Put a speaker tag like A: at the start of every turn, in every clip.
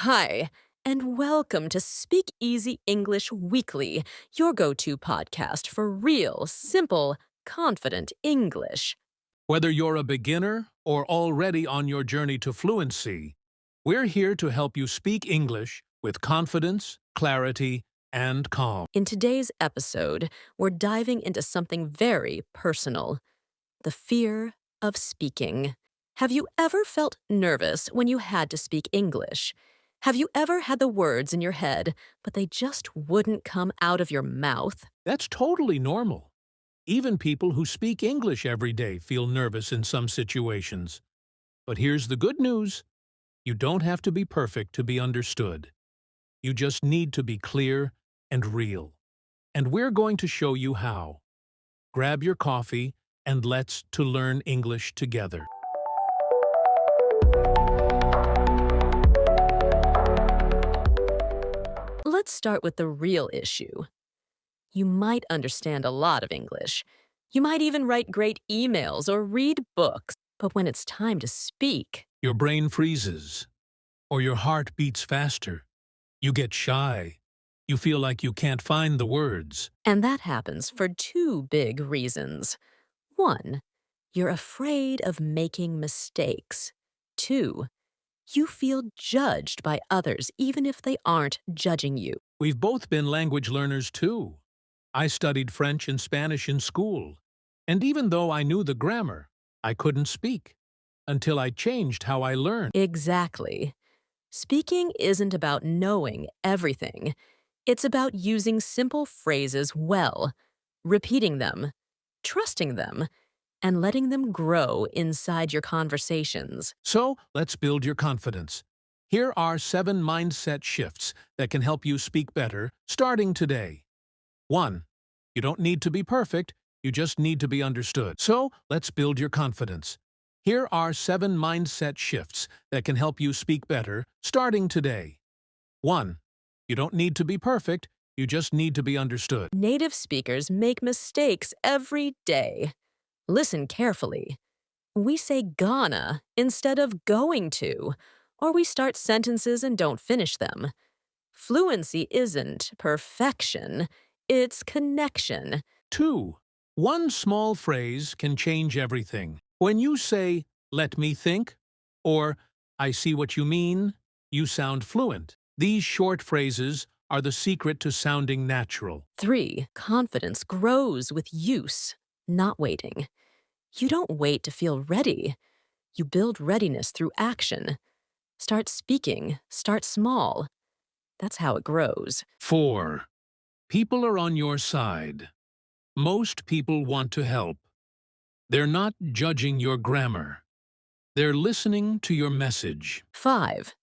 A: Hi, and welcome to Speak Easy English Weekly, your go-to podcast for real, simple, confident English.
B: Whether you're a beginner or already on your journey to fluency, we're here to help you speak English with confidence, clarity, and calm.
A: In today's episode, we're diving into something very personal: the fear of speaking. Have you ever felt nervous when you had to speak English? Have you ever had the words in your head, but they just wouldn't come out of your mouth?
B: That's totally normal. Even people who speak English every day feel nervous in some situations. But here's the good news. You don't have to be perfect to be understood. You just need to be clear and real. And we're going to show you how. Grab your coffee and let's to learn English together.
A: Let's start with the real issue. You might understand a lot of English. You might even write great emails or read books. But when it's time to speak,
B: Your brain freezes, or your heart beats faster. You get shy. You feel like you can't find the words.
A: and that happens for two big reasons. One, you're afraid of making mistakes. Two, you feel judged by others even if they aren't judging you.
B: We've both been language learners too. I studied French and Spanish in school, and even though I knew the grammar, I couldn't speak until I changed how I learned.
A: Exactly. Speaking isn't about knowing everything. It's about using simple phrases well, repeating them, trusting them, and letting them grow inside your conversations.
B: So, let's build your confidence. Here are 7 mindset shifts that can help you speak better, starting today. 1. You don't need to be perfect, you just need to be understood. So, let's build your confidence. Here are 7 mindset shifts that can help you speak better, starting today. 1. You don't need to be perfect, you just need to be understood.
A: Native speakers make mistakes every day. Listen carefully. We say gonna instead of going to, or we start sentences and don't finish them. Fluency isn't perfection, it's connection.
B: 2. One small phrase can change everything. When you say, "Let me think," or "I see what you mean," you sound fluent. These short phrases are the secret to sounding natural.
A: 3. Confidence grows with use, not waiting. You don't wait to feel ready. You build readiness through action. Start speaking, start small. That's how it grows.
B: 4. People are on your side. Most people want to help. They're not judging your grammar. They're listening to your message.
A: 5.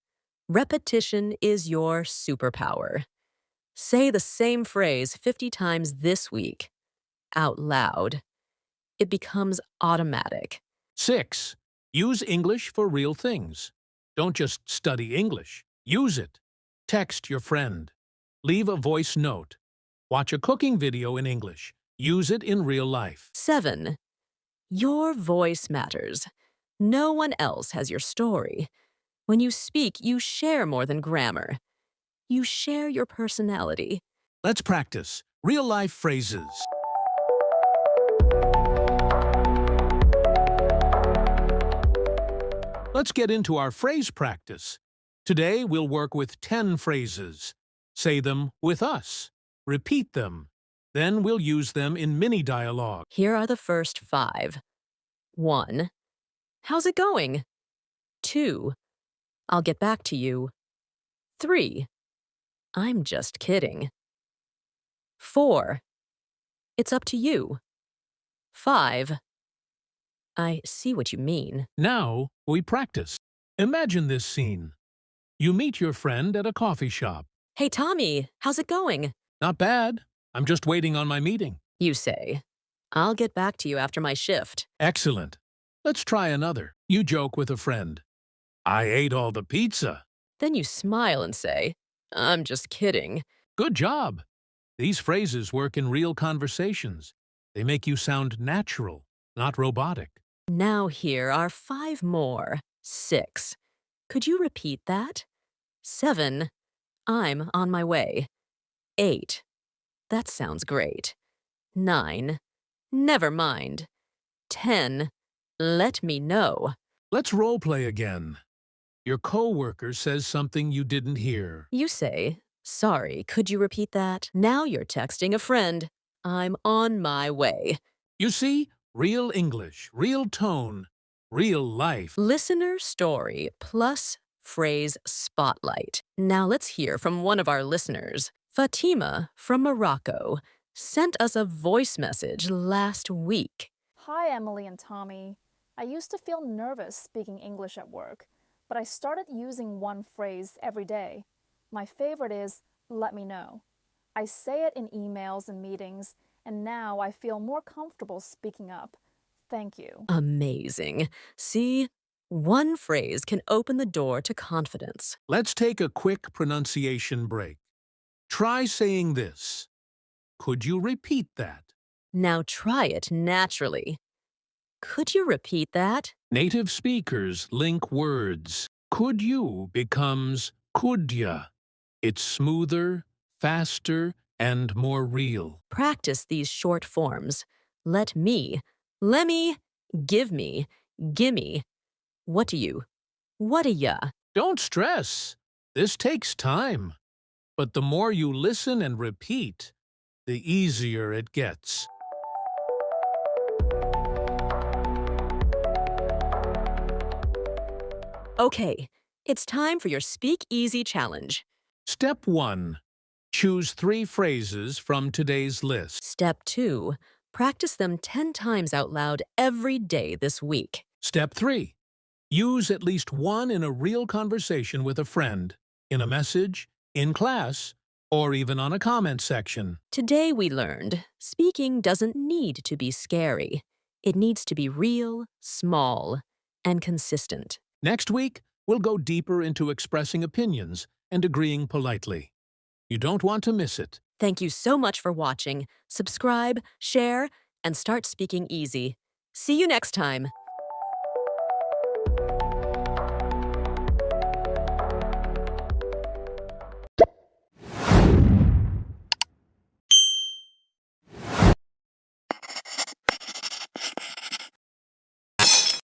A: Repetition is your superpower. Say the same phrase 50 times this week, out loud. It becomes automatic.
B: 6. Use English for real things. Don't just study English. Use it. Text your friend. Leave a voice note. Watch a cooking video in English. Use it in real life.
A: 7. Your voice matters. No one else has your story. When you speak, you share more than grammar. You share your personality.
B: Let's practice real-life phrases. Let's get into our phrase practice. Today, we'll work with 10 phrases. Say them with us. Repeat them. Then we'll use them in mini dialogue.
A: Here are the first 5. 1. How's it going? 2. I'll get back to you. 3. I'm just kidding. 4. It's up to you. 5. I see what you mean.
B: Now, we practice. Imagine this scene. You meet your friend at a coffee shop.
A: Hey, Tommy, how's it going?
B: Not bad. I'm just waiting on my meeting.
A: You say. I'll get back to you after my shift.
B: Excellent. Let's try another. You joke with a friend. I ate all the pizza.
A: Then you smile and say, I'm just kidding.
B: Good job. These phrases work in real conversations. They make you sound natural, not robotic.
A: Now here are 5 more. 6. Could you repeat that? 7. I'm on my way. 8. That sounds great. 9. Never mind. 10. Let me know.
B: Let's role play again. Your coworker says something you didn't hear.
A: You say, sorry, could you repeat that? Now you're texting a friend. I'm on my way.
B: You see? Real English, real tone, real life.
A: Listener story plus phrase spotlight. Now let's hear from one of our listeners. Fatima from Morocco sent us a voice message last week.
C: Hi, Emily and Tommy. I used to feel nervous speaking English at work, but I started using one phrase every day. My favorite is, let me know. I say it in emails and meetings, and now I feel more comfortable speaking up. Thank you.
A: Amazing. See, one phrase can open the door to confidence.
B: Let's take a quick pronunciation break. Try saying this. Could you repeat that?
A: Now try it naturally. Could you repeat that?
B: Native speakers link words. Could you becomes could ya. It's smoother, faster, and more real.
A: Practice these short forms. Let me, lemme, give me, gimme. What do you? What do ya?
B: Don't stress. This takes time. But the more you listen and repeat, the easier it gets.
A: Okay, it's time for your Speak Easy challenge.
B: Step 1. Choose 3 phrases from today's list.
A: Step 2. Practice them 10 times out loud every day this week.
B: Step 3. Use at least one in a real conversation with a friend, in a message, in class, or even on a comment section.
A: Today we learned speaking doesn't need to be scary. It needs to be real, small, and consistent.
B: Next week, we'll go deeper into expressing opinions and agreeing politely. You don't want to miss it.
A: Thank you so much for watching. Subscribe, share, and start speaking easy. See you next time.